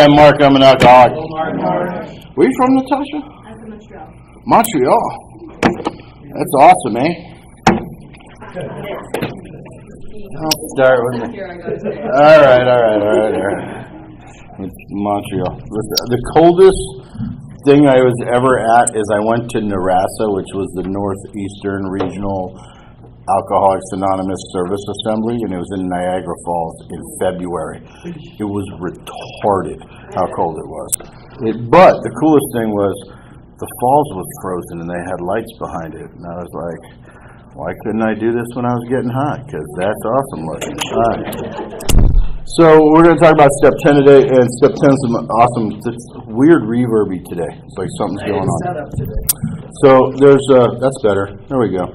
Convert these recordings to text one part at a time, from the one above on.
I'm Mark. I'm an alcoholic. Mark. Where you from, Natasha? I'm from Montreal. Montreal. That's awesome, eh? I'll start with me. All right. Montreal. The coldest thing I was ever at is I went to Narassa, which was the Northeastern Regional Alcoholics Anonymous Service Assembly, and it was in Niagara Falls in February. It was retarded how cold it was. But the coolest thing was the falls was frozen and they had lights behind it. And I was like, why couldn't I do this when I was getting hot? Because that's awesome looking. All right. So we're going to talk about step 10 today, and step 10 is awesome. It's weird reverby today. It's like something's going on. So there's, that's better. There we go.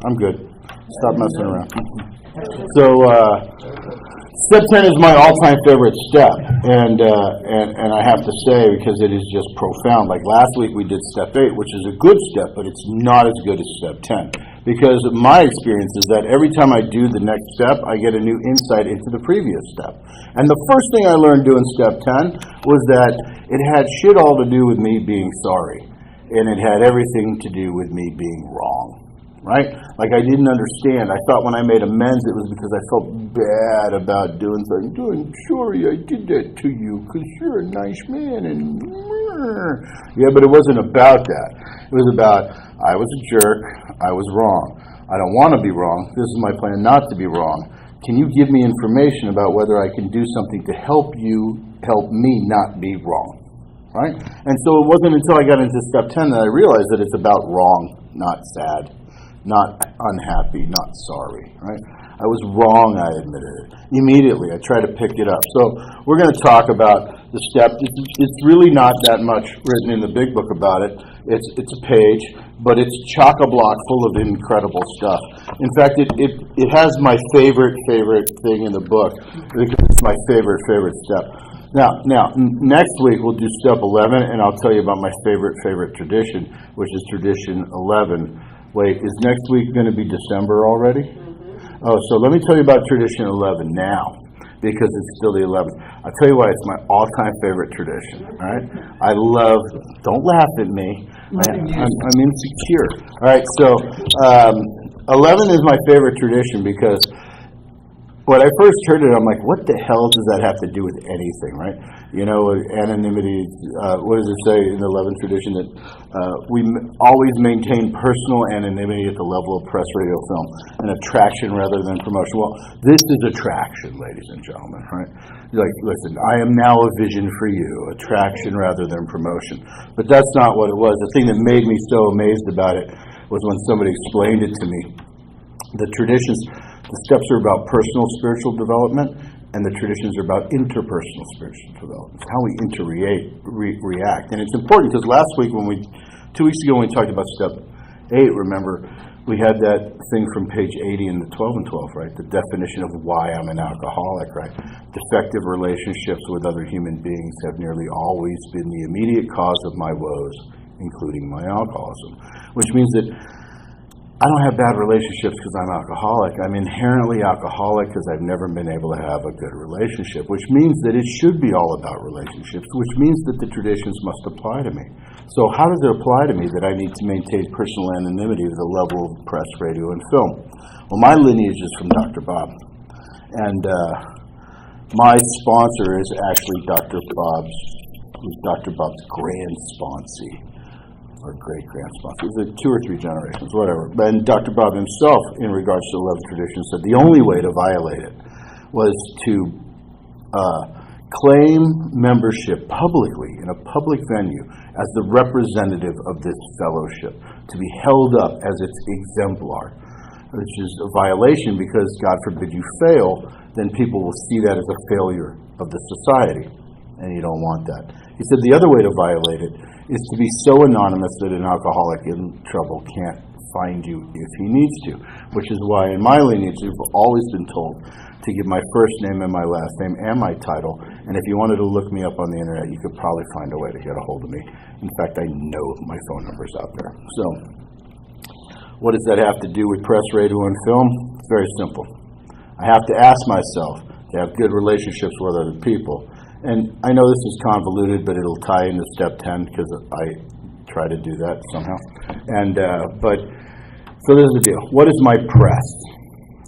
I'm good. Stop messing around. So step 10 is my all-time favorite step, and I have to say, because it is just profound. Like last week we did step 8, which is a good step, but it's not as good as step 10. Because my experience is that every time I do the next step, I get a new insight into the previous step. And the first thing I learned doing step 10 was that it had shit all to do with me being sorry, and it had everything to do with me being wrong. Right? Like I didn't understand. I thought when I made amends it was because I felt bad about doing something. I'm sorry I did that to you because you're a nice man. And yeah, but it wasn't about that. It was about I was a jerk. I was wrong. I don't want to be wrong. This is my plan not to be wrong. Can you give me information about whether I can do something to help me not be wrong? Right? And so it wasn't until I got into step 10 that I realized that it's about wrong, not sad. Not unhappy, not sorry, right? I was wrong, I admitted it. Immediately, I tried to pick it up. So we're going to talk about the step. It's really not that much written in the big book about it. It's a page, but it's chock-a-block full of incredible stuff. In fact, it has my favorite thing in the book, because it's my favorite step. Now, next week we'll do step 11, and I'll tell you about my favorite tradition, which is tradition 11. Wait, is next week going to be December already? Mm-hmm. Oh, so let me tell you about tradition 11 now, because it's still the 11th. I'll tell you why it's my all-time favorite tradition, all right? I love, don't laugh at me. I'm insecure. All right, so 11 is my favorite tradition because when I first heard it, I'm like, what the hell does that have to do with anything, right? You know, anonymity, what does it say in the 11th tradition? That we always maintain personal anonymity at the level of press, radio, film, and attraction rather than promotion. Well, this is attraction, ladies and gentlemen, right? Like, listen, I am now a vision for you, attraction rather than promotion. But that's not what it was. The thing that made me so amazed about it was when somebody explained it to me. The traditions... The steps are about personal spiritual development, and the traditions are about interpersonal spiritual development. It's how we react. And it's important because 2 weeks ago when we talked about step 8, remember, we had that thing from page 80 in the 12 and 12, right? The definition of why I'm an alcoholic, right? Defective relationships with other human beings have nearly always been the immediate cause of my woes, including my alcoholism. Which means that I don't have bad relationships because I'm alcoholic. I'm inherently alcoholic because I've never been able to have a good relationship, which means that it should be all about relationships, which means that the traditions must apply to me. So how does it apply to me that I need to maintain personal anonymity at the level of press, radio, and film? Well, my lineage is from Dr. Bob. And my sponsor is actually Dr. Bob's grand sponsee. Or great-grand sponsor. It was 2 or 3 generations, whatever. And Dr. Bob himself, in regards to the 11th tradition, said the only way to violate it was to claim membership publicly in a public venue as the representative of this fellowship, to be held up as its exemplar, which is a violation because, God forbid, you fail, then people will see that as a failure of the society, and you don't want that. He said the other way to violate it is to be so anonymous that an alcoholic in trouble can't find you if he needs to, which is why in my lineage you've always been told to give my first name and my last name and my title, and if you wanted to look me up on the internet, you could probably find a way to get a hold of me. In fact, I know my phone number's out there. So, what does that have to do with press, radio, and film? It's very simple. I have to ask myself to have good relationships with other people, And I know this is convoluted, but it'll tie into step 10 because I try to do that somehow. And so there's the deal. What is my press?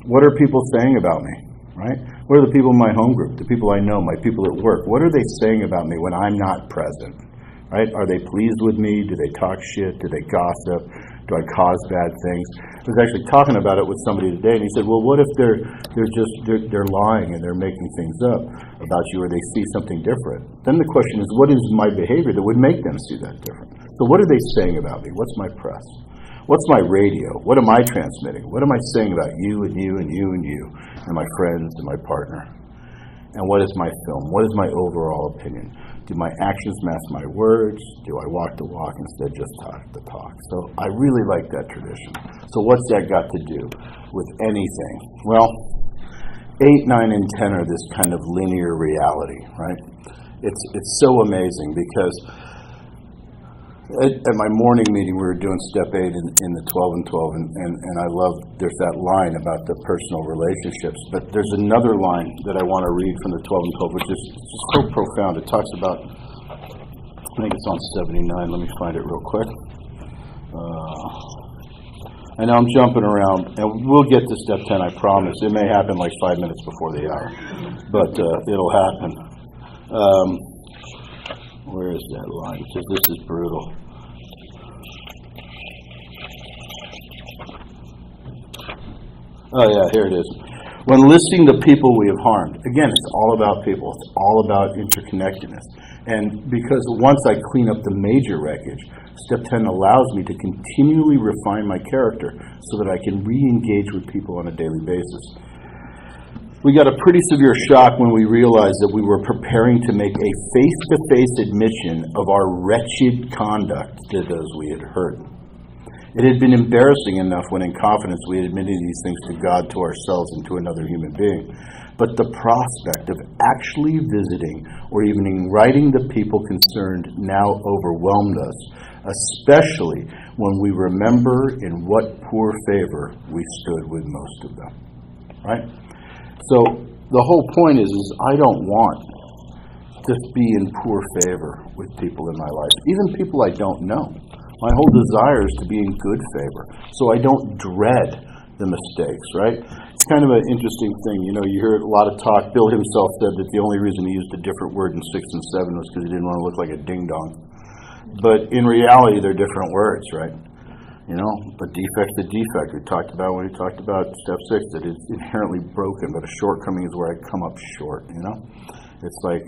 What are people saying about me, right? What are the people in my home group, the people I know, my people at work? What are they saying about me when I'm not present, right? Are they pleased with me? Do they talk shit? Do they gossip? Do I cause bad things? I was actually talking about it with somebody today, and he said, well, what if they're lying and they're making things up about you, or they see something different? Then the question is, what is my behavior that would make them see that different? So what are they saying about me? What's my press? What's my radio? What am I transmitting? What am I saying about you and you and you and you and my friends and my partner? And what is my film? What is my overall opinion? Do my actions match my words? Do I walk the walk instead of just talk the talk? So I really like that tradition. So what's that got to do with anything? Well, 8, 9, and 10 are this kind of linear reality, right? It's so amazing because at my morning meeting, we were doing step 8 in the 12 and 12, and I love, there's that line about the personal relationships, but there's another line that I want to read from the 12 and 12, which is just so profound. It talks about, I think it's on 79, let me find it real quick. I know I'm jumping around, and we'll get to step 10, I promise. It may happen like 5 minutes before the hour, but it'll happen. Where is that line? Because this is brutal. Oh yeah, here it is. When listing the people we have harmed, again, it's all about people. It's all about interconnectedness. And because once I clean up the major wreckage, step 10 allows me to continually refine my character so that I can re-engage with people on a daily basis. We got a pretty severe shock when we realized that we were preparing to make a face-to-face admission of our wretched conduct to those we had hurt. It had been embarrassing enough when in confidence we had admitted these things to God, to ourselves, and to another human being. But the prospect of actually visiting or even writing the people concerned now overwhelmed us, especially when we remember in what poor favor we stood with most of them. Right? So the whole point is I don't want to be in poor favor with people in my life, even people I don't know. My whole desire is to be in good favor, so I don't dread the mistakes, right? It's kind of an interesting thing. You know, you hear a lot of talk. Bill himself said that the only reason he used a different word in 6 and 7 was because he didn't want to look like a ding-dong. But in reality, they're different words, right? You know, a defect's a defect. We talked about when we talked about step 6 that it's inherently broken, but a shortcoming is where I come up short, you know? It's like,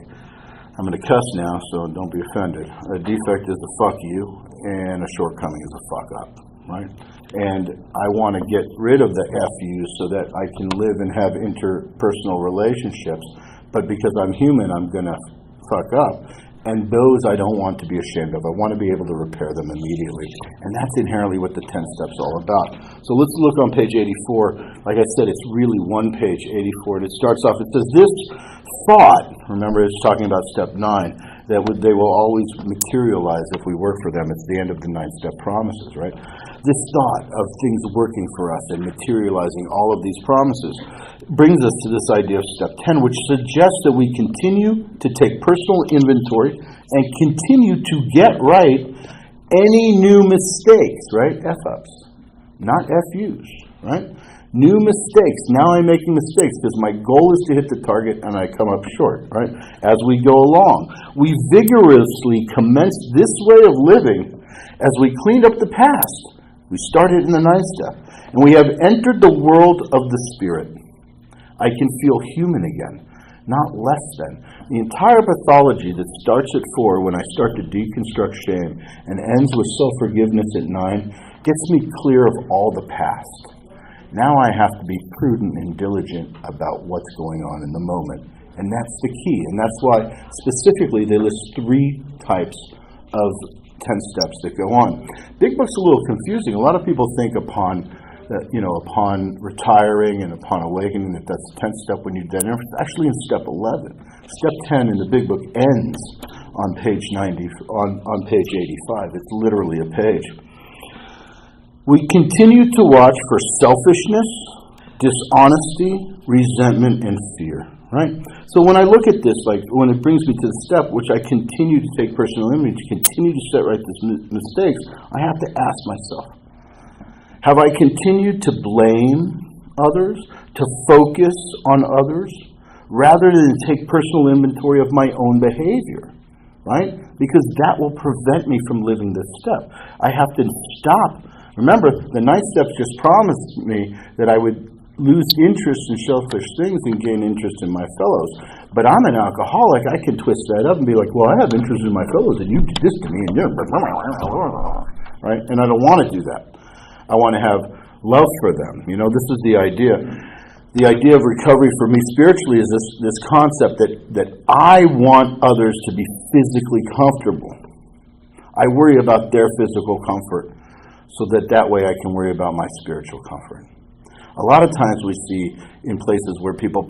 I'm going to cuss now, so don't be offended. A defect is a fuck you, and a shortcoming is a fuck up, right? And I want to get rid of the FUs so that I can live and have interpersonal relationships, but because I'm human, I'm going to fuck up. And those I don't want to be ashamed of. I want to be able to repair them immediately. And that's inherently what the 10 steps all about. So let's look on page 84. Like I said, it's really one page, 84. And it starts off, it says, this thought, remember it's talking about step 9, that they will always materialize if we work for them. It's the end of the 9-step promises, right? This thought of things working for us and materializing all of these promises brings us to this idea of step 10, which suggests that we continue to take personal inventory and continue to get right any new mistakes, right? F-ups, not F-us, right? New mistakes. Now I'm making mistakes because my goal is to hit the target and I come up short, right? As we go along, we vigorously commence this way of living as we cleaned up the past. We started in the 9th step, and we have entered the world of the Spirit. I can feel human again, not less than. The entire pathology that starts at 4 when I start to deconstruct shame and ends with self-forgiveness at 9 gets me clear of all the past. Now I have to be prudent and diligent about what's going on in the moment. And that's the key. And that's why specifically they list 3 types of 10 steps that go on. Big Book's a little confusing. A lot of people think upon retiring and upon awakening that that's the 10th step when you're dead. It's actually in step 11. Step 10 in the Big Book ends on page 90, on page 85. It's literally a page. We continue to watch for selfishness, dishonesty, resentment, and fear. right? So when I look at this, like when it brings me to the step, which I continue to take personal image, continue to set right these mistakes, I have to ask myself, have I continued to blame others, to focus on others, rather than take personal inventory of my own behavior, right? Because that will prevent me from living this step. I have to stop. Remember, the ninth step just promised me that I would lose interest in selfish things and gain interest in my fellows. But I'm an alcoholic. I can twist that up and be like, well, I have interest in my fellows, and you did this to me, and you're right? And I don't want to do that. I want to have love for them. You know, this is the idea. The idea of recovery for me spiritually is this concept that I want others to be physically comfortable. I worry about their physical comfort so that way I can worry about my spiritual comfort. A lot of times we see in places where people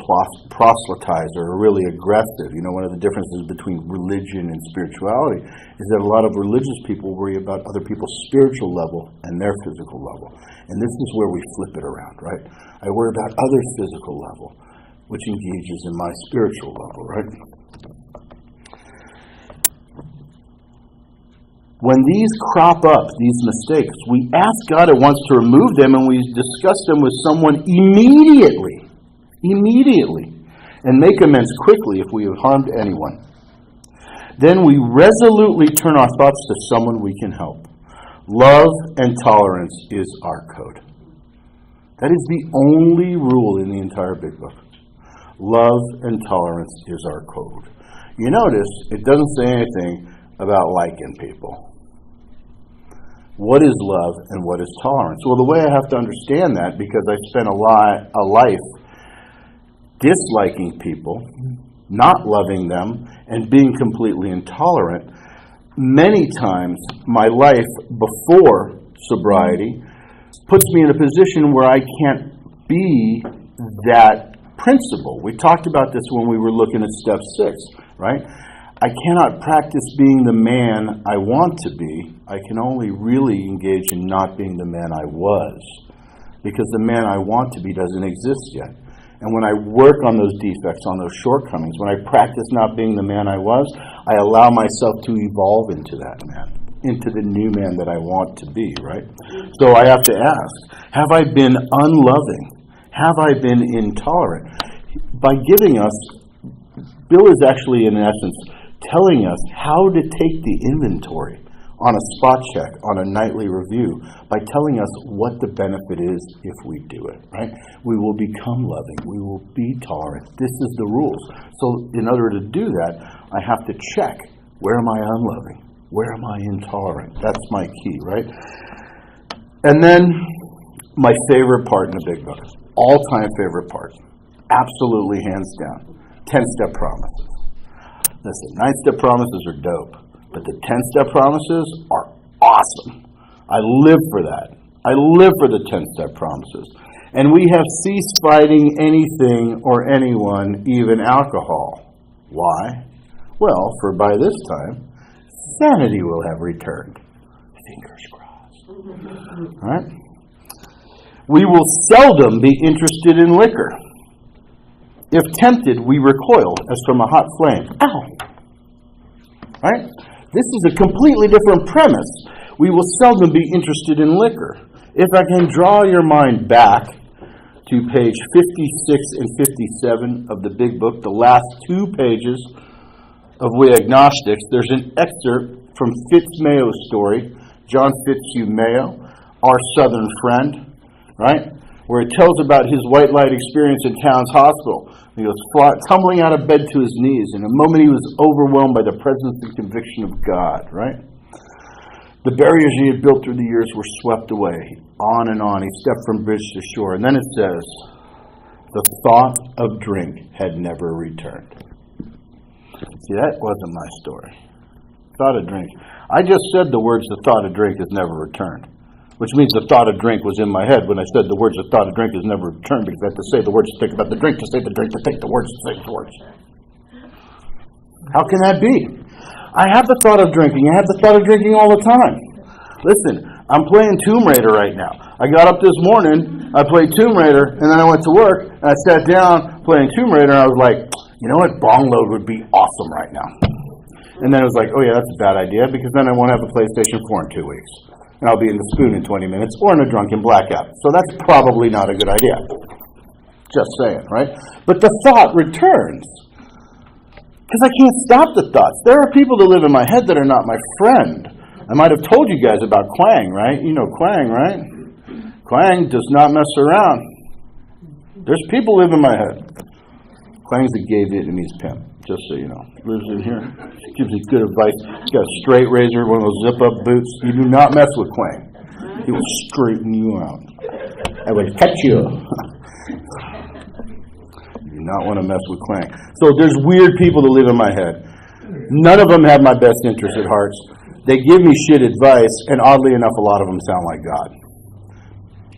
proselytize or are really aggressive. You know, one of the differences between religion and spirituality is that a lot of religious people worry about other people's spiritual level and their physical level. And this is where we flip it around, right? I worry about others' physical level, which engages in my spiritual level, right? When these crop up, these mistakes, we ask God at once to remove them, and we discuss them with someone immediately, and make amends quickly if we have harmed anyone. Then we resolutely turn our thoughts to someone we can help. Love and tolerance is our code. That is the only rule in the entire Big Book. Love and tolerance is our code. You notice it doesn't say anything about liking people. What is love and what is tolerance? Well, the way I have to understand that, because I spent a life disliking people, not loving them, and being completely intolerant, many times my life before sobriety puts me in a position where I can't be that principle. We talked about this when we were looking at step 6, right? I cannot practice being the man I want to be. I can only really engage in not being the man I was, because the man I want to be doesn't exist yet. And when I work on those defects, on those shortcomings, when I practice not being the man I was, I allow myself to evolve into that man, into the new man that I want to be, right? So I have to ask, have I been unloving? Have I been intolerant? By giving us, Bill is actually, in essence, telling us how to take the inventory on a spot check, on a nightly review, by telling us what the benefit is if we do it, right? We will become loving. We will be tolerant. This is the rules. So in order to do that, I have to check, where am I unloving? Where am I intolerant? That's my key, right? And then my favorite part in the Big Book, all-time favorite part, absolutely hands down, 10-step promises. Listen, 9-step promises are dope, but the 10-step promises are awesome. I live for that. I live for the 10-step promises. And we have ceased fighting anything or anyone, even alcohol. Why? Well, for by this time, sanity will have returned. Fingers crossed. All right? We will seldom be interested in liquor. If tempted, we recoil as from a hot flame. Ow! Right? This is a completely different premise. We will seldom be interested in liquor. If I can draw your mind back to page 56 and 57 of the Big Book, the last 2 pages of We Agnostics, there's an excerpt from Fitz-Mayo's story, John Fitzhugh Mayo, our Southern friend, right? Where it tells about his white light experience in Towns Hospital. He goes tumbling out of bed to his knees. In a moment he was overwhelmed by the presence and conviction of God, right? The barriers he had built through the years were swept away. On and on. He stepped from bridge to shore. And then it says, the thought of drink had never returned. See, that wasn't my story. Thought of drink. I just said the words, the thought of drink has never returned. Which means the thought of drink was in my head when I said the words, the thought of drink has never returned, because I had to say the words to think about the drink, to say the drink, to think the words, to say the words. How can that be? I have the thought of drinking. I have the thought of drinking all the time. Listen, I'm playing Tomb Raider right now. I got up this morning, I played Tomb Raider, and then I went to work, and I sat down playing Tomb Raider, and I was like, you know what, bong load would be awesome right now. And then it was like, oh yeah, that's a bad idea, because then I won't have a PlayStation 4 in 2 weeks. And I'll be in the spoon in 20 minutes or in a drunken blackout. So that's probably not a good idea. Just saying, right? But the thought returns. Because I can't stop the thoughts. There are people that live in my head that are not my friend. I might have told you guys about Quang, right? You know Quang, right? Quang does not mess around. There's people live in my head. Quang's a gay Vietnamese pimp, just so you know. Lives in here. Gives you good advice. He's got a straight razor, one of those zip-up boots. You do not mess with Quang. He will straighten you out. I will cut you. You do not want to mess with Quang. So there's weird people that live in my head. None of them have my best interest at heart. They give me shit advice, and oddly enough, a lot of them sound like God.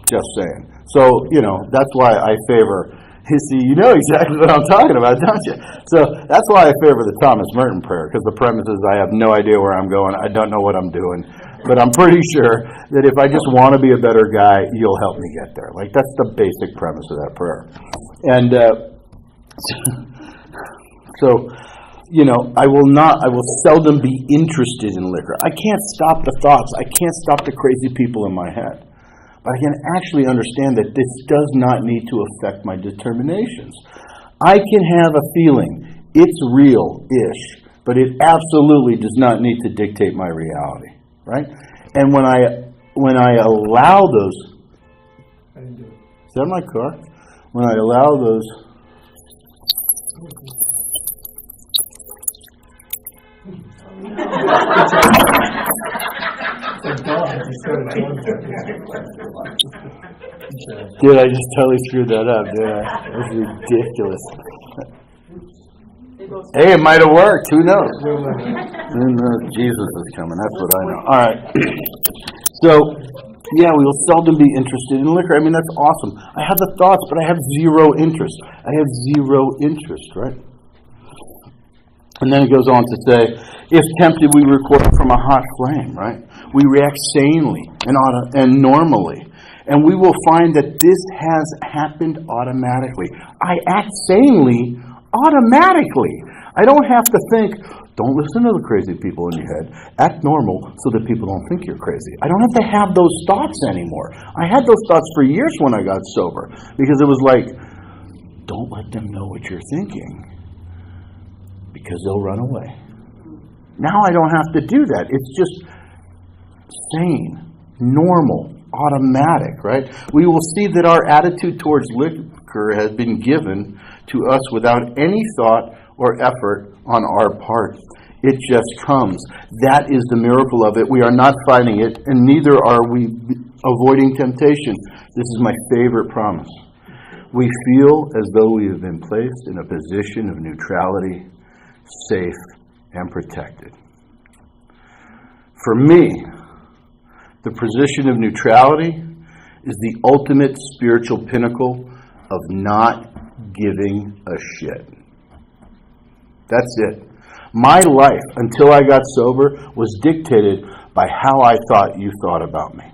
Just saying. So, you know, that's why I favor... You see, you know exactly what I'm talking about, don't you? So that's why I favor the Thomas Merton prayer, because the premise is I have no idea where I'm going. I don't know what I'm doing. But I'm pretty sure that if I just want to be a better guy, you'll help me get there. Like, that's the basic premise of that prayer. And so, you know, I will seldom be interested in liquor. I can't stop the thoughts. I can't stop the crazy people in my head. I can actually understand that this does not need to affect my determinations. I can have a feeling, it's real-ish, but it absolutely does not need to dictate my reality, right? And when I allow those... Is that my car? When I allow those... Dude, I just totally screwed that up, didn't I? That's ridiculous. Hey, it might have worked. Who knows? Who knows? Jesus is coming. That's what I know. All right. So, yeah, we will seldom be interested in liquor. I mean, that's awesome. I have the thoughts, but I have zero interest. Right? And then it goes on to say, if tempted, we recoil from a hot flame, right? We react sanely and normally. And we will find that this has happened automatically. I act sanely automatically. I don't have to think, don't listen to the crazy people in your head. Act normal so that people don't think you're crazy. I don't have to have those thoughts anymore. I had those thoughts for years when I got sober. Because it was like, don't let them know what you're thinking, because they'll run away. Now I don't have to do that. It's just sane, normal, automatic, right? We will see that our attitude towards liquor has been given to us without any thought or effort on our part. It just comes. That is the miracle of it. We are not fighting it, and neither are we avoiding temptation. This is my favorite promise. We feel as though we have been placed in a position of neutrality, safe and protected. For me, the position of neutrality is the ultimate spiritual pinnacle of not giving a shit. That's it. My life, until I got sober, was dictated by how I thought you thought about me.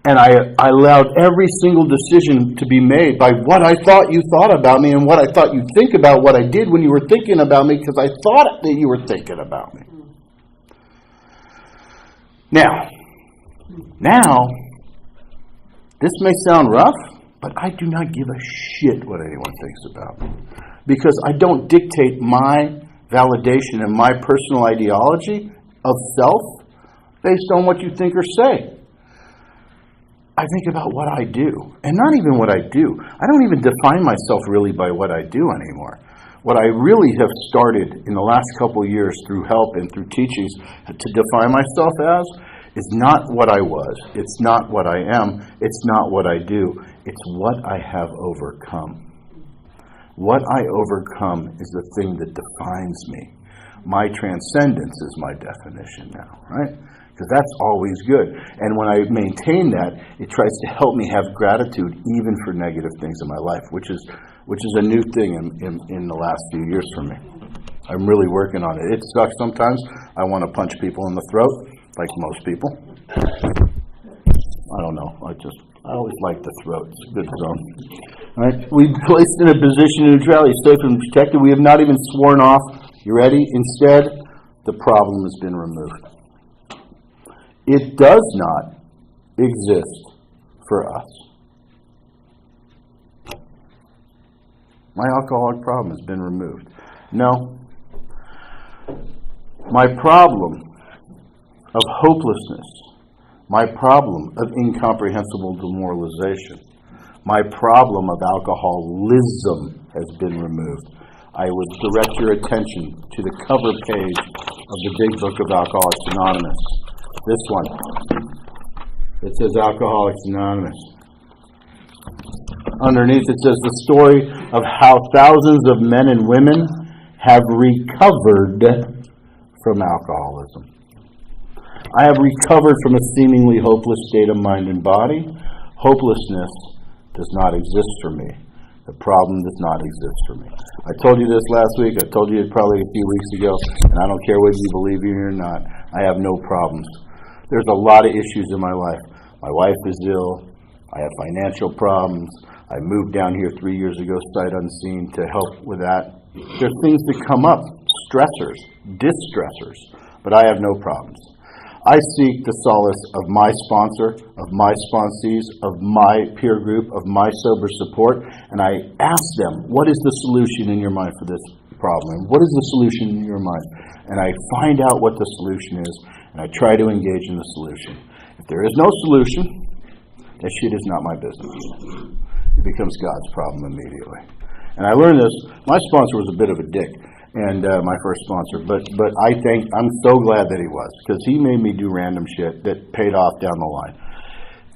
And I allowed every single decision to be made by what I thought you thought about me and what I thought you'd think about what I did when you were thinking about me, because I thought that you were thinking about me. Now, this may sound rough, but I do not give a shit what anyone thinks about me. Because I don't dictate my validation and my personal ideology of self based on what you think or say. I think about what I do, and not even what I do. I don't even define myself really by what I do anymore. What I really have started in the last couple of years through help and through teachings to define myself as is not what I was. It's not what I am. It's not what I do. It's what I have overcome. What I overcome is the thing that defines me. My transcendence is my definition now, right? Because that's always good. And when I maintain that, it tries to help me have gratitude even for negative things in my life, which is a new thing in the last few years for me. I'm really working on it. It sucks sometimes. I want to punch people in the throat, like most people. I don't know. I always like the throat. It's a good zone. Right? We've placed in a position of neutrality, safe and protected. We have not even sworn off. You ready? Instead, the problem has been removed. It does not exist for us. My alcoholic problem has been removed. No. My problem of hopelessness, my problem of incomprehensible demoralization, my problem of alcoholism has been removed. I would direct your attention to the cover page of the big book of Alcoholics Anonymous. This one. It says Alcoholics Anonymous. Underneath it says the story of how thousands of men and women have recovered from alcoholism. I have recovered from a seemingly hopeless state of mind and body. Hopelessness does not exist for me. The problem does not exist for me. I told you this last week. I told you it probably a few weeks ago, and I don't care whether you believe me or not. I have no problems. There's a lot of issues in my life. My wife is ill. I have financial problems. I moved down here 3 years ago, sight unseen, to help with that. There's things that come up, stressors, distressors, but I have no problems. I seek the solace of my sponsor, of my sponsees, of my peer group, of my sober support, and I ask them, what is the solution in your mind for this problem? What is the solution in your mind? And I find out what the solution is, and I try to engage in the solution. If there is no solution, that shit is not my business. It becomes God's problem immediately. And I learned this. My sponsor was a bit of a dick, and my first sponsor, but I'm so glad that he was, because he made me do random shit that paid off down the line.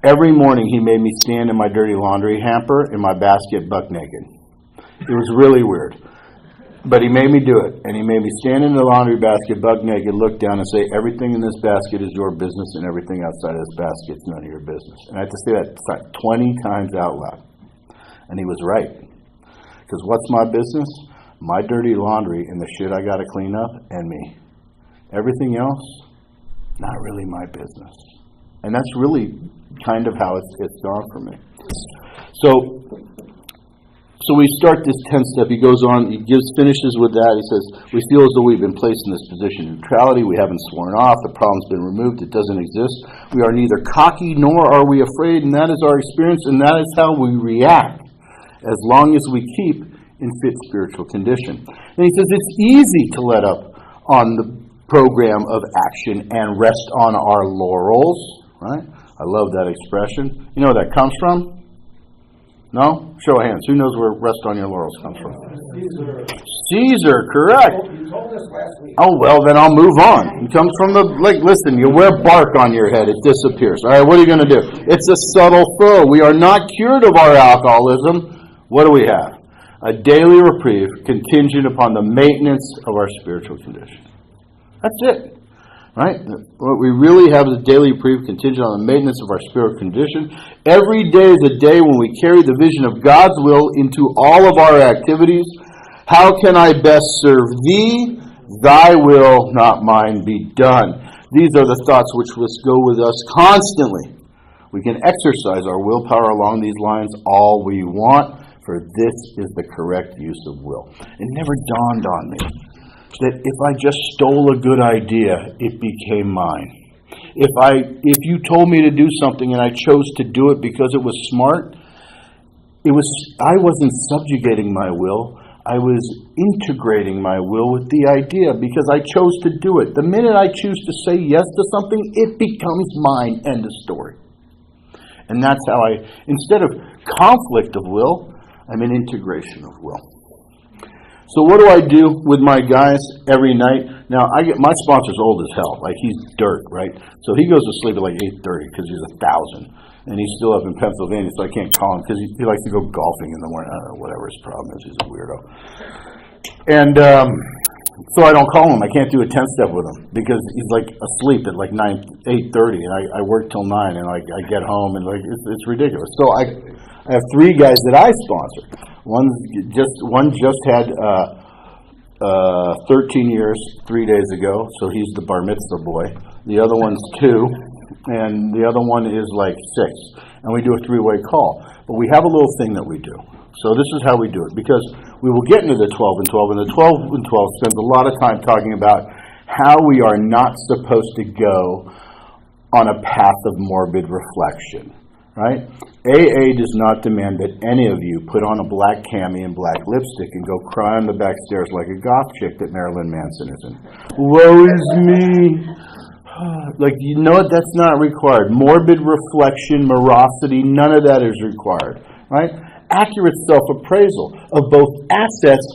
Every morning he made me stand in my dirty laundry hamper in my basket buck naked. It was really weird, but he made me do it, and he made me stand in the laundry basket buck naked, look down and say, everything in this basket is your business, and everything outside of this basket is none of your business. And I had to say that 20 times out loud, and he was right, because what's my business? My dirty laundry and the shit I got to clean up, and me. Everything else, not really my business. And that's really kind of how it's gone for me. So we start this 10th step. He goes on, finishes with that. He says, we feel as though we've been placed in this position of neutrality. We haven't sworn off. The problem's been removed. It doesn't exist. We are neither cocky nor are we afraid, and that is our experience, and that is how we react as long as we keep in fit spiritual condition. And he says it's easy to let up on the program of action and rest on our laurels, right? I love that expression. You know where that comes from? No? Show of hands. Who knows where rest on your laurels comes from? Caesar, correct. You told us last week. Oh, well, then I'll move on. It comes from listen, you wear bark on your head, it disappears. All right, what are you going to do? It's a subtle foe. We are not cured of our alcoholism. What do we have? A daily reprieve contingent upon the maintenance of our spiritual condition. That's it. Right? What we really have is a daily reprieve contingent on the maintenance of our spiritual condition. Every day is a day when we carry the vision of God's will into all of our activities. How can I best serve thee? Thy will, not mine, be done. These are the thoughts which must go with us constantly. We can exercise our willpower along these lines all we want, for this is the correct use of will. It never dawned on me that if I just stole a good idea, it became mine. If you told me to do something and I chose to do it because it was smart, I wasn't subjugating my will. I was integrating my will with the idea because I chose to do it. The minute I choose to say yes to something, it becomes mine. End of story. And that's how instead of conflict of will, I'm in integration of will. So what do I do with my guys every night? Now, my sponsor's old as hell. Like, he's dirt, right? So he goes to sleep at like 8:30 because he's 1,000. And he's still up in Pennsylvania, so I can't call him because he likes to go golfing in the morning. I don't know, whatever his problem is. He's a weirdo. And so I don't call him. I can't do a 10-step with him because he's like asleep at like 8:30. And I work till 9 and I get home and like it's ridiculous. So I have 3 guys that I sponsor. One just had 13 years 3 days ago, so he's the bar mitzvah boy. The other one's 2, and the other one is like 6. And we do a 3-way call. But we have a little thing that we do. So this is how we do it, because we will get into the 12 and 12, and the 12 and 12 spends a lot of time talking about how we are not supposed to go on a path of morbid reflection, right? AA does not demand that any of you put on a black cami and black lipstick and go cry on the back stairs like a goth chick that Marilyn Manson is in. Woe is me. Like, you know what? That's not required. Morbid reflection, morosity, none of that is required, right? Accurate self-appraisal of both assets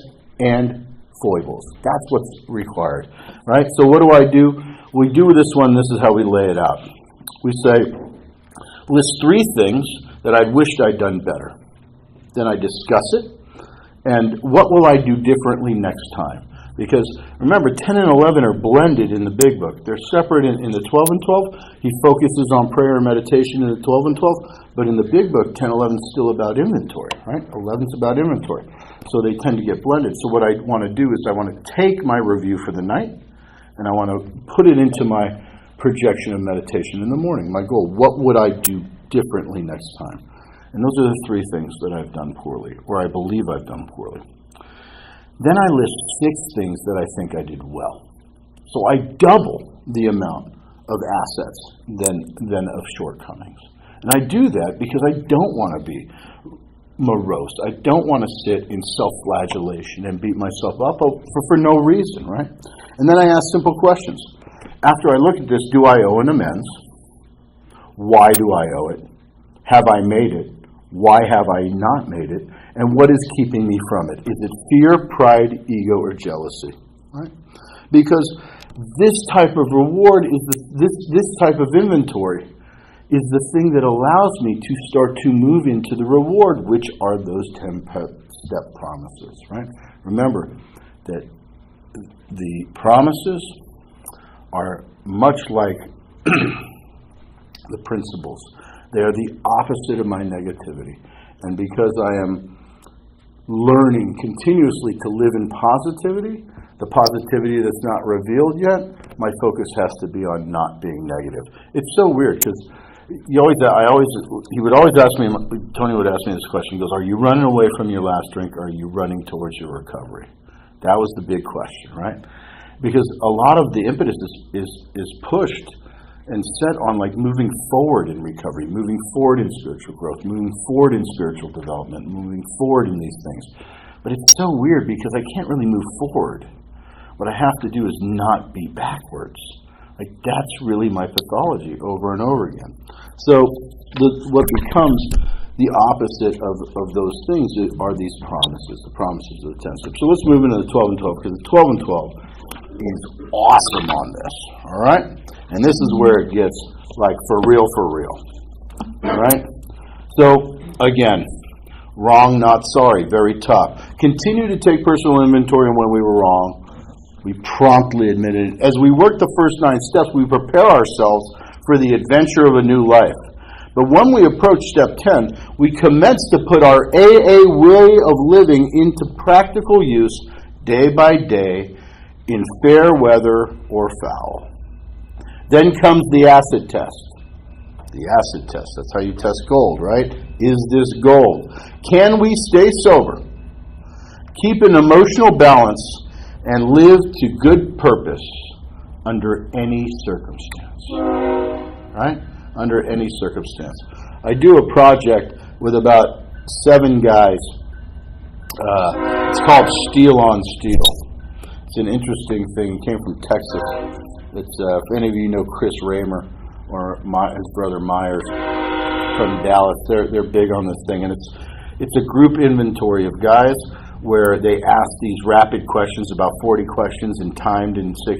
and foibles. That's what's required, right? So what do? We do this one, this is how we lay it out. We say, list 3 things that I wished I'd done better. Then I discuss it, and what will I do differently next time? Because remember, 10 and 11 are blended in the big book. They're separate in the 12 and 12. He focuses on prayer and meditation in the 12 and 12. But in the big book, 10 and 11 is still about inventory, right? 11 is about inventory. So they tend to get blended. So what I want to do is I want to take my review for the night, and I want to put it into my projection of meditation in the morning. My goal, what would I do differently next time? And those are the 3 things that I've done poorly, or I believe I've done poorly. Then I list 6 things that I think I did well. So I double the amount of assets than of shortcomings. And I do that because I don't want to be morose. I don't want to sit in self-flagellation and beat myself up for no reason, right? And then I ask simple questions. After I look at this, do I owe an amends? Why do I owe it? Have I made it? Why have I not made it? And what is keeping me from it? Is it fear, pride, ego, or jealousy? Right? Because this type of reward is this type of inventory is the thing that allows me to start to move into the reward, which are those 10-step promises. Right? Remember that the promises are much like the principles. They are the opposite of my negativity. And because I am learning continuously to live in positivity, the positivity that's not revealed yet, my focus has to be on not being negative. It's so weird because he would always ask me, Tony would ask me this question. He goes, are you running away from your last drink, or are you running towards your recovery? That was the big question, right? Because a lot of the impetus is pushed and set on like moving forward in recovery, moving forward in spiritual growth, moving forward in spiritual development, moving forward in these things. But it's so weird because I can't really move forward. What I have to do is not be backwards. Like, that's really my pathology over and over again. So what becomes the opposite of those things are these promises, the promises of the 10 steps. So let's move into the 12 and 12, because the 12 and 12 is awesome on this, all right? And this is where it gets, like, for real, all right? So, again, wrong, not sorry, very tough. Continue to take personal inventory on when we were wrong. We promptly admitted it. As we work the first 9 steps, we prepare ourselves for the adventure of a new life. But when we approach step 10, we commence to put our AA way of living into practical use day by day in fair weather or foul. Then comes the acid test. The acid test, that's how you test gold, right? Is this gold? Can we stay sober, keep an emotional balance, and live to good purpose under any circumstance? Right? Under any circumstance. I do a project with about 7 guys. It's called Steel on Steel. It's an interesting thing. It came from Texas. It's if any of you know Chris Raymer or his brother Myers from Dallas, they're big on this thing, and it's a group inventory of guys where they ask these rapid questions, about 40 questions, and timed in 6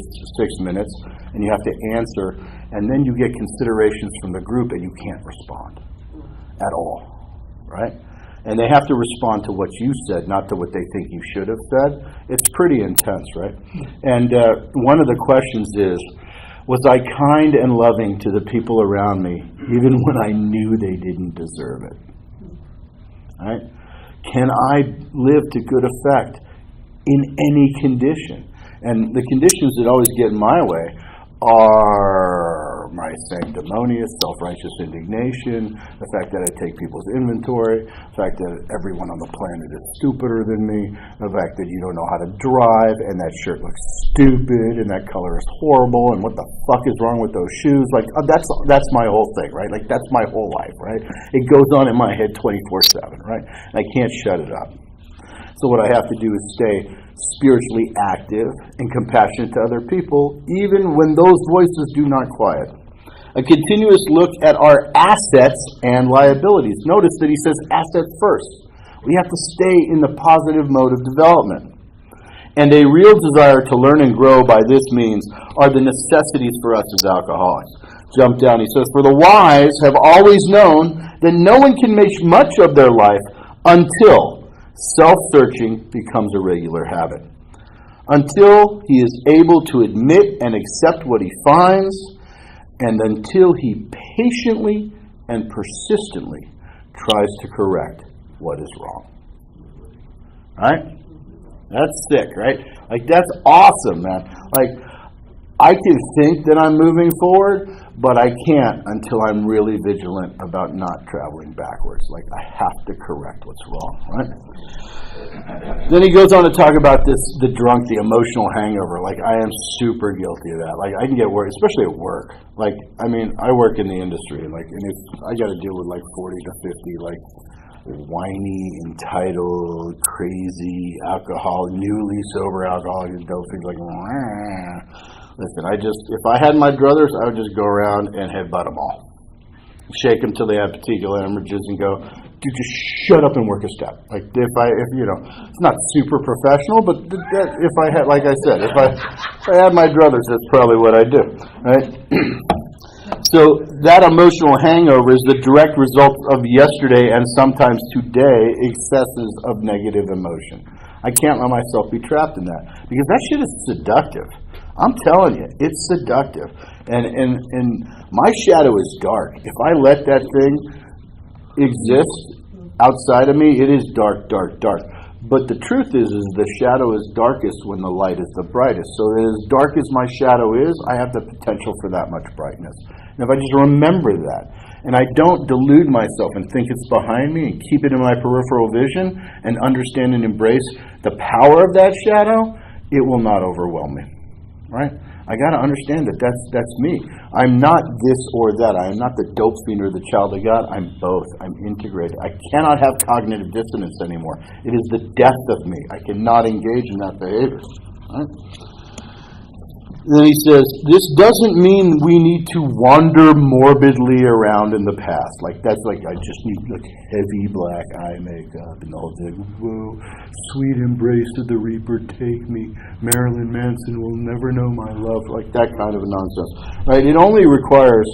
minutes, and you have to answer, and then you get considerations from the group, and you can't respond at all, right? And they have to respond to what you said, not to what they think you should have said. It's pretty intense, right? And one of the questions is, was I kind and loving to the people around me, even when I knew they didn't deserve it? Right? Can I live to good effect in any condition? And the conditions that always get in my way are my sanctimonious, self-righteous indignation, the fact that I take people's inventory, the fact that everyone on the planet is stupider than me, the fact that you don't know how to drive, and that shirt looks stupid, and that color is horrible, and what the fuck is wrong with those shoes? Like, that's my whole thing, right? Like, that's my whole life, right? It goes on in my head 24/7, right? And I can't shut it up. So what I have to do is stay spiritually active and compassionate to other people, even when those voices do not quiet. A continuous look at our assets and liabilities. Notice that he says assets first. We have to stay in the positive mode of development. And a real desire to learn and grow by this means are the necessities for us as alcoholics. Jump down, he says, for the wise have always known that no one can make much of their life until self-searching becomes a regular habit. Until he is able to admit and accept what he finds, and until he patiently and persistently tries to correct what is wrong. Right? That's sick, right? Like, that's awesome, man. Like, I can think that I'm moving forward, but I can't until I'm really vigilant about not traveling backwards. Like, I have to correct what's wrong, right? Then he goes on to talk about this, the drunk, the emotional hangover. Like, I am super guilty of that. Like, I can get worried, especially at work. Like, I mean, I work in the industry, like, and if I got to deal with like 40 to 50, like, whiny, entitled, crazy, newly sober alcoholics, dope things like, listen, if I had my druthers, I would just go around and headbutt them all. Shake them till they have particular hemorrhages and go, dude, just shut up and work a step. Like, if it's not super professional, but if I had, like I said, if I had my druthers, that's probably what I do, right? So that emotional hangover is the direct result of yesterday and sometimes today excesses of negative emotion. I can't let myself be trapped in that because that shit is seductive. I'm telling you, it's seductive. And my shadow is dark. If I let that thing exist outside of me, it is dark, dark, dark. But the truth is the shadow is darkest when the light is the brightest. So as dark as my shadow is, I have the potential for that much brightness. And if I just remember that, and I don't delude myself and think it's behind me and keep it in my peripheral vision and understand and embrace the power of that shadow, it will not overwhelm me. Right? I got to understand that that's me. I'm not this or that. I am not the dope fiend or the child of God. I'm both. I'm integrated. I cannot have cognitive dissonance anymore. It is the death of me. I cannot engage in that behavior. Right? Then he says, this doesn't mean we need to wander morbidly around in the past. Like, that's like, I just need like heavy black eye makeup and all that. Whoa, sweet embrace of the Reaper, take me. Marilyn Manson will never know my love. Like that kind of nonsense. Right? It only requires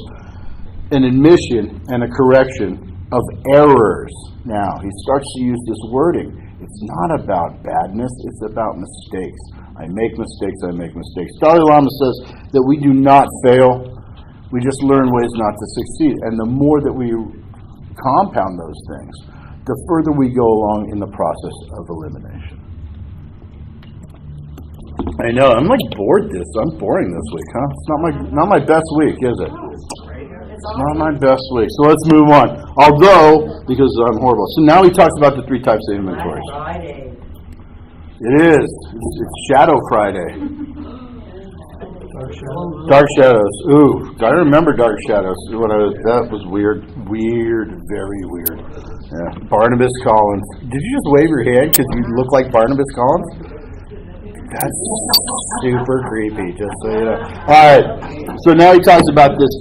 an admission and a correction of errors. Now, he starts to use this wording. It's not about badness, it's about mistakes. I make mistakes. Dalai Lama says that we do not fail. We just learn ways not to succeed. And the more that we compound those things, the further we go along in the process of elimination. I know, I'm like bored I'm boring this week, huh? It's not my best week, is it? It's not my best week. So let's move on. Although, because I'm horrible. So now he talks about the 3 types of inventories. It is. It's Shadow Friday. Dark Shadows. Ooh, I remember Dark Shadows. That was weird. Very weird. Yeah. Barnabas Collins. Did you just wave your hand because you look like Barnabas Collins? That's super creepy, just so you know. All right, so now he talks about this.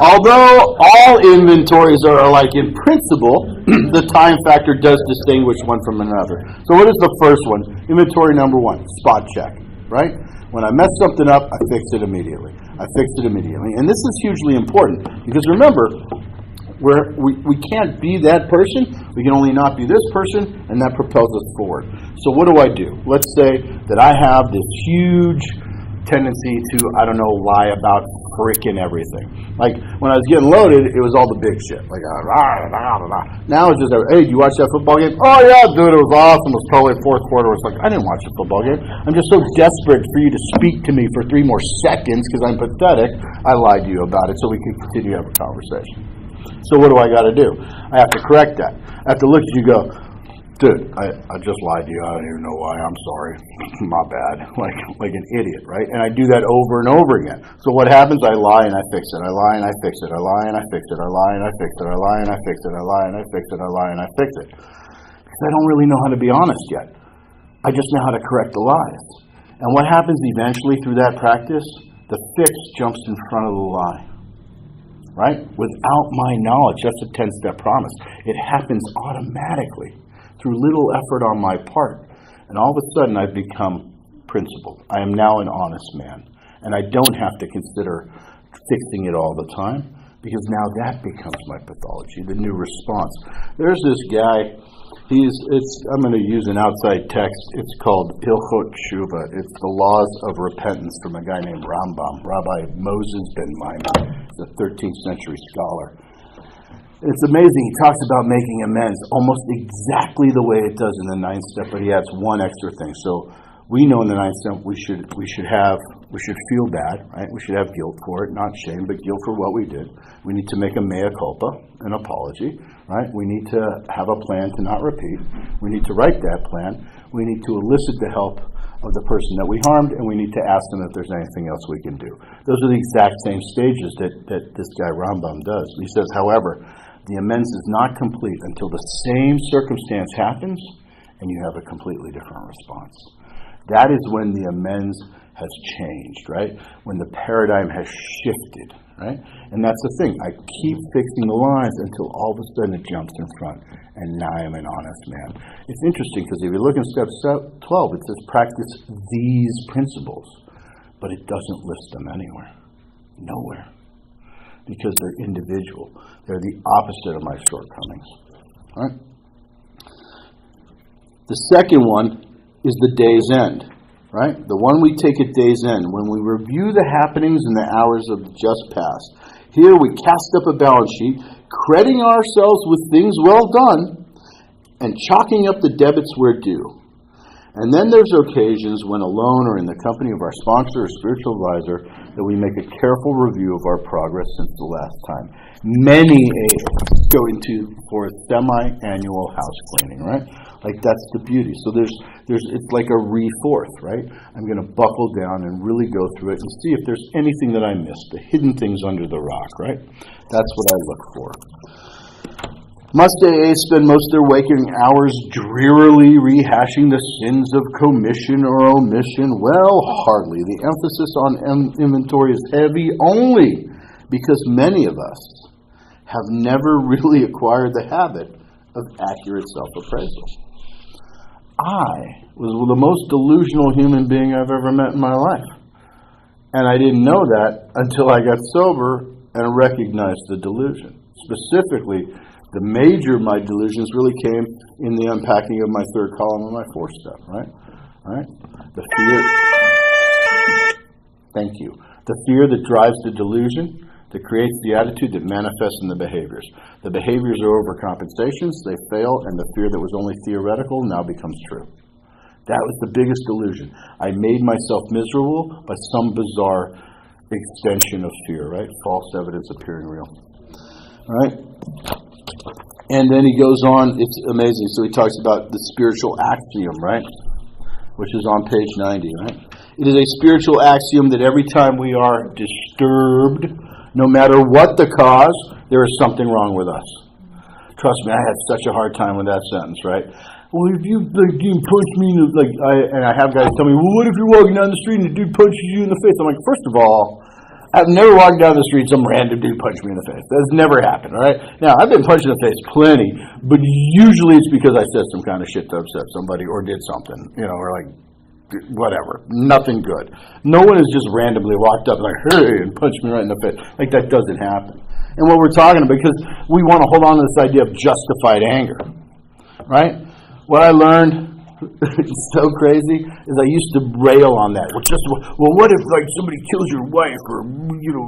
Although all inventories are alike in principle, the time factor does distinguish one from another. So what is the first one? Inventory number 1, spot check, right? When I mess something up, I fix it immediately. And this is hugely important because remember, we can't be that person. We can only not be this person, and that propels us forward. So what do? Let's say that I have this huge tendency to, lie about freaking everything. Like, when I was getting loaded, it was all the big shit. Like, now it's just, hey, did you watch that football game? Oh, yeah, dude, it was awesome. It was totally fourth quarter. It's like, I didn't watch the football game. I'm just so desperate for you to speak to me for 3 more seconds because I'm pathetic. I lied to you about it so we can continue to have a conversation. So what do I got to do? I have to correct that. I have to look at you and go, dude, I just lied to you. I don't even know why. I'm sorry. My bad. Like an idiot, right? And I do that over and over again. So what happens? I lie and I fix it. I lie and I fix it. I lie and I fix it. I lie and I fix it. I lie and I fix it. I lie and I fix it. I lie and I fix it. Because I don't really know how to be honest yet. I just know how to correct the lies. And what happens eventually through that practice? The fix jumps in front of the lie. Right? Without my knowledge. That's a 10-step promise. It happens automatically, through little effort on my part. And all of a sudden I've become principled. I am now an honest man. And I don't have to consider fixing it all the time, because now that becomes my pathology, the new response. There's this guy, I'm going to use an outside text. It's called Hilchot Tshuva. It's the laws of repentance from a guy named Rabbi Moses ben Maimon, the 13th century scholar. It's amazing. He talks about making amends almost exactly the way it does in the 9th step, but he adds one extra thing. So we know in the 9th step we should feel bad, right? We should have guilt for it, not shame, but guilt for what we did. We need to make a mea culpa, an apology, right? We need to have a plan to not repeat. We need to write that plan. We need to elicit the help of the person that we harmed, and we need to ask them if there's anything else we can do. Those are the exact same stages that this guy Rambam does. He says, however, the amends is not complete until the same circumstance happens and you have a completely different response. That is when the amends has changed, right? When the paradigm has shifted, right? And that's the thing. I keep fixing the lines until all of a sudden it jumps in front, and now I am an honest man. It's interesting because if you look in step 12, it says practice these principles, but it doesn't list them anywhere. Nowhere. Because they're individual. They're the opposite of my shortcomings. All right? The second one is the day's end. Right? The one we take at day's end. When we review the happenings in the hours of the just past. Here we cast up a balance sheet, crediting ourselves with things well done, and chalking up the debits where due. And then there's occasions when alone or in the company of our sponsor or spiritual advisor that we make a careful review of our progress since the last time. Many AAs go into for a semi-annual house cleaning, right? Like that's the beauty. So it's like a re-fourth, right? I'm going to buckle down and really go through it and see if there's anything that I missed, the hidden things under the rock, right? That's what I look for. Must AAs spend most of their waking hours drearily rehashing the sins of commission or omission? Well, hardly. The emphasis on inventory is heavy only because many of us have never really acquired the habit of accurate self-appraisal. I was the most delusional human being I've ever met in my life. And I didn't know that until I got sober and recognized the delusion. Specifically, the major of my delusions really came in the unpacking of my third column of my fourth step, right? All right? The fear. Thank you. The fear that drives the delusion, that creates the attitude that manifests in the behaviors. The behaviors are overcompensations, they fail, and the fear that was only theoretical now becomes true. That was the biggest delusion. I made myself miserable by some bizarre extension of fear, right? False evidence appearing real. All right? And then he goes on, it's amazing. So he talks about the spiritual axiom, right? Which is on page 90, right? It is a spiritual axiom that every time we are disturbed, no matter what the cause, there is something wrong with us. Trust me, I had such a hard time with that sentence, right? Well, if you punch me in the, and I have guys tell me, well, what if you're walking down the street and the dude punches you in the face? I'm like, first of all, I've never walked down the street, some random dude punched me in the face. That's never happened, all right? Now, I've been punched in the face plenty, but usually it's because I said some kind of shit to upset somebody or did something, or like, whatever. Nothing good. No one has just randomly walked up like, hey, and punched me right in the face. Like, that doesn't happen. And what we're talking about, because we want to hold on to this idea of justified anger, right? What I learned It's so crazy. Is I used to rail on that. Well, what if like somebody kills your wife or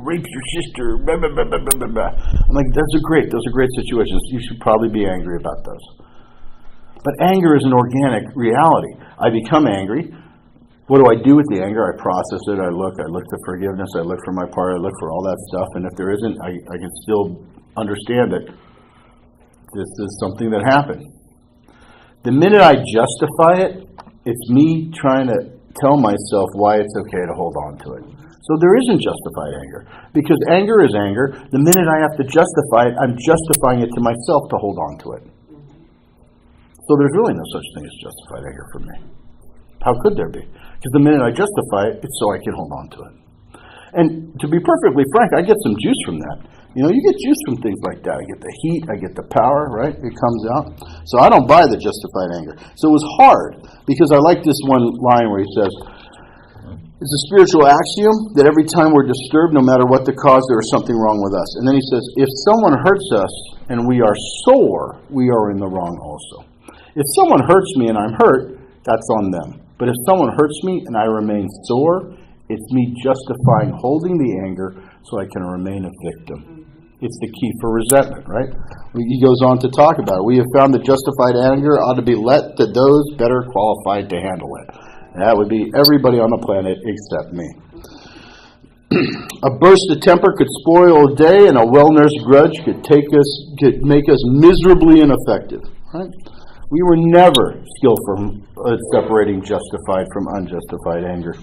rapes your sister? Blah, blah, blah, blah, blah, blah. I'm like, those are great situations. You should probably be angry about those. But anger is an organic reality. I become angry. What do I do with the anger? I process it. I look to forgiveness. I look for my part. I look for all that stuff. And if there isn't, I can still understand that this is something that happened. The minute I justify it, it's me trying to tell myself why it's okay to hold on to it. So there isn't justified anger. Because anger is anger. The minute I have to justify it, I'm justifying it to myself to hold on to it. So there's really no such thing as justified anger for me. How could there be? Because the minute I justify it, it's so I can hold on to it. And to be perfectly frank, I get some juice from that. You get juice from things like that. I get the heat, I get the power, right? It comes out. So I don't buy the justified anger. So it was hard, because I like this one line where he says, it's a spiritual axiom that every time we're disturbed, no matter what the cause, there is something wrong with us. And then he says, if someone hurts us and we are sore, we are in the wrong also. If someone hurts me and I'm hurt, that's on them. But if someone hurts me and I remain sore, it's me justifying holding the anger so I can remain a victim. It's the key for resentment, right? He goes on to talk about it. We have found that justified anger ought to be let to those better qualified to handle it. And that would be everybody on the planet except me. A burst of temper could spoil a day, and a well-nursed grudge could make us miserably ineffective, right? We were never skillful at separating justified from unjustified anger,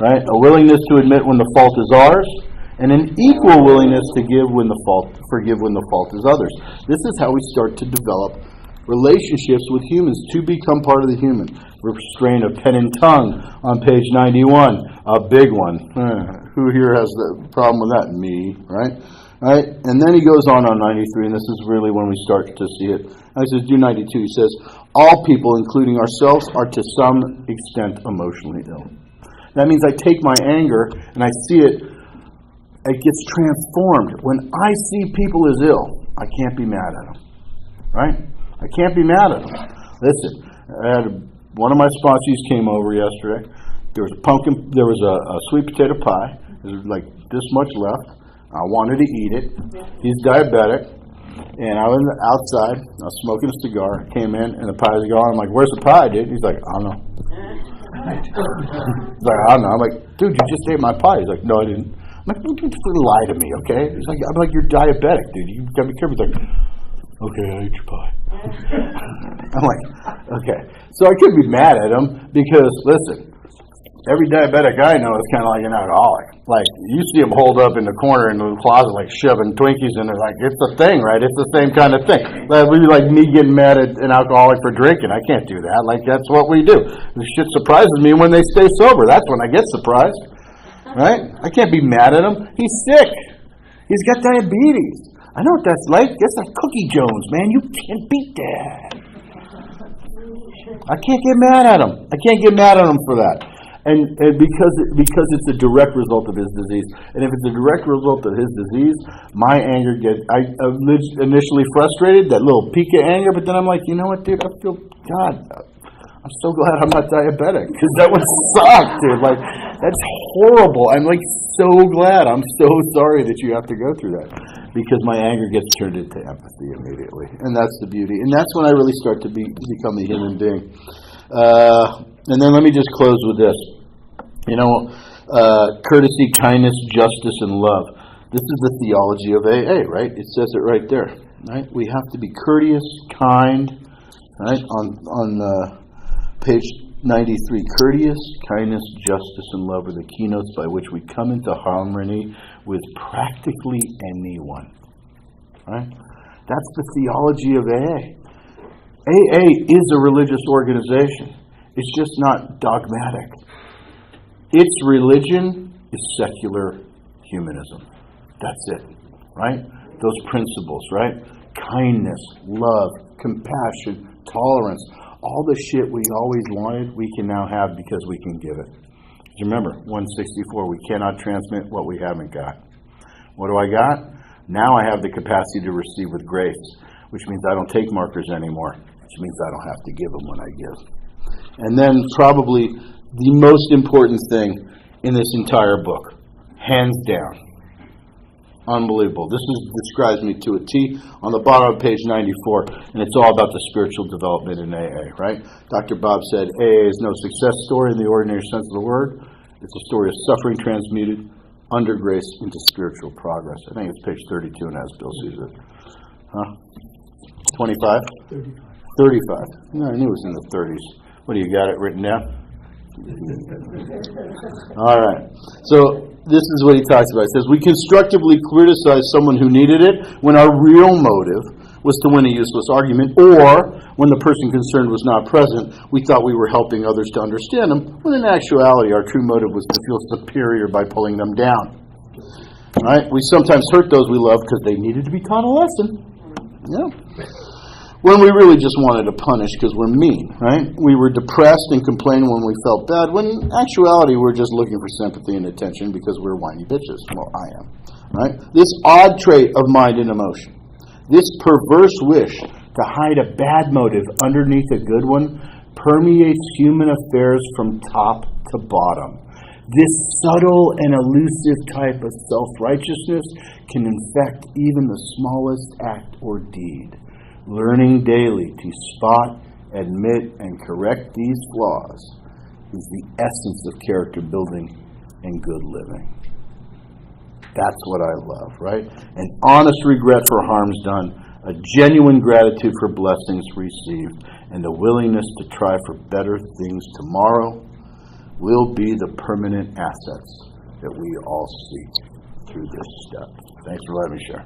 right? A willingness to admit when the fault is ours, and an equal willingness to forgive when the fault is others. This is how we start to develop relationships with humans to become part of the human. Restraint of pen and tongue on page 91, a big one. Who here has the problem with that? Me, right? Right? And then he goes on 93, and this is really when we start to see it. And he says, do 92. He says, all people, including ourselves, are to some extent emotionally ill. That means I take my anger and I see it. It gets transformed. When I see people as ill, I can't be mad at them. Right? I can't be mad at them. Listen, one of my sponsees came over yesterday. There was a sweet potato pie. There was like this much left. I wanted to eat it. He's diabetic. And I was outside. I was smoking a cigar. Came in and the pie was gone. I'm like, where's the pie, dude? He's like, I don't know. He's like, I don't know. I'm like, dude, you just ate my pie. He's like, no, I didn't. I'm like, don't lie to me, okay? I'm like, you're diabetic, dude. You gotta be careful. He's like, okay, I ate your pie. I'm like, okay. So I could be mad at him because, listen, every diabetic I know is kind of like an alcoholic. Like, you see him hold up in the corner in the closet, like shoving Twinkies in there. Like, it's a thing, right? It's the same kind of thing. That would be like me getting mad at an alcoholic for drinking. I can't do that. Like, that's what we do. This shit surprises me when they stay sober. That's when I get surprised. Right? I can't be mad at him. He's sick. He's got diabetes. I know what that's like. That's like Cookie Jones, man. You can't beat that. I can't get mad at him. I can't get mad at him for that. And because it's a direct result of his disease. And if it's a direct result of his disease, my anger I initially frustrated, that little peak of anger, but then I'm like, you know what, dude? I feel, God, I'm so glad I'm not diabetic, because that would suck, dude. Like, that's horrible. I'm like so glad. I'm so sorry that you have to go through that, because my anger gets turned into empathy immediately, and that's the beauty. And that's when I really start to become a human being. And then let me just close with this. Courtesy, kindness, justice, and love. This is the theology of AA, right? It says it right there, right? We have to be courteous, kind, right? On page 93, courteous, kindness, justice, and love are the keynotes by which we come into harmony with practically anyone. Right? That's the theology of AA. AA is a religious organization. It's just not dogmatic. Its religion is secular humanism. That's it. Right? Those principles, right? Kindness, love, compassion, tolerance. All the shit we always wanted, we can now have because we can give it. Remember, 164, we cannot transmit what we haven't got. What do I got? Now I have the capacity to receive with grace, which means I don't take markers anymore, which means I don't have to give them when I give. And then probably the most important thing in this entire book, hands down. Unbelievable. This describes me to a T on the bottom of page 94, and it's all about the spiritual development in AA, right? Dr. Bob said, AA is no success story in the ordinary sense of the word. It's a story of suffering transmuted under grace into spiritual progress. I think it's page 32, and as Bill sees it. Huh? 25? 35. No, I knew it was in the 30s. What do you got it written down? All right. So this is what he talks about. He says, we constructively criticize someone who needed it when our real motive was to win a useless argument, or when the person concerned was not present, we thought we were helping others to understand them, when in actuality our true motive was to feel superior by pulling them down. All right? We sometimes hurt those we love because they needed to be taught a lesson. Yeah. When we really just wanted to punish because we're mean, right? We were depressed and complained when we felt bad, when in actuality we're just looking for sympathy and attention because we're whiny bitches. Well, I am, right? This odd trait of mind and emotion, this perverse wish to hide a bad motive underneath a good one, permeates human affairs from top to bottom. This subtle and elusive type of self-righteousness can infect even the smallest act or deed. Learning daily to spot, admit, and correct these flaws is the essence of character building and good living. That's what I love, right? An honest regret for harms done, a genuine gratitude for blessings received, and a willingness to try for better things tomorrow will be the permanent assets that we all seek through this step. Thanks for letting me share.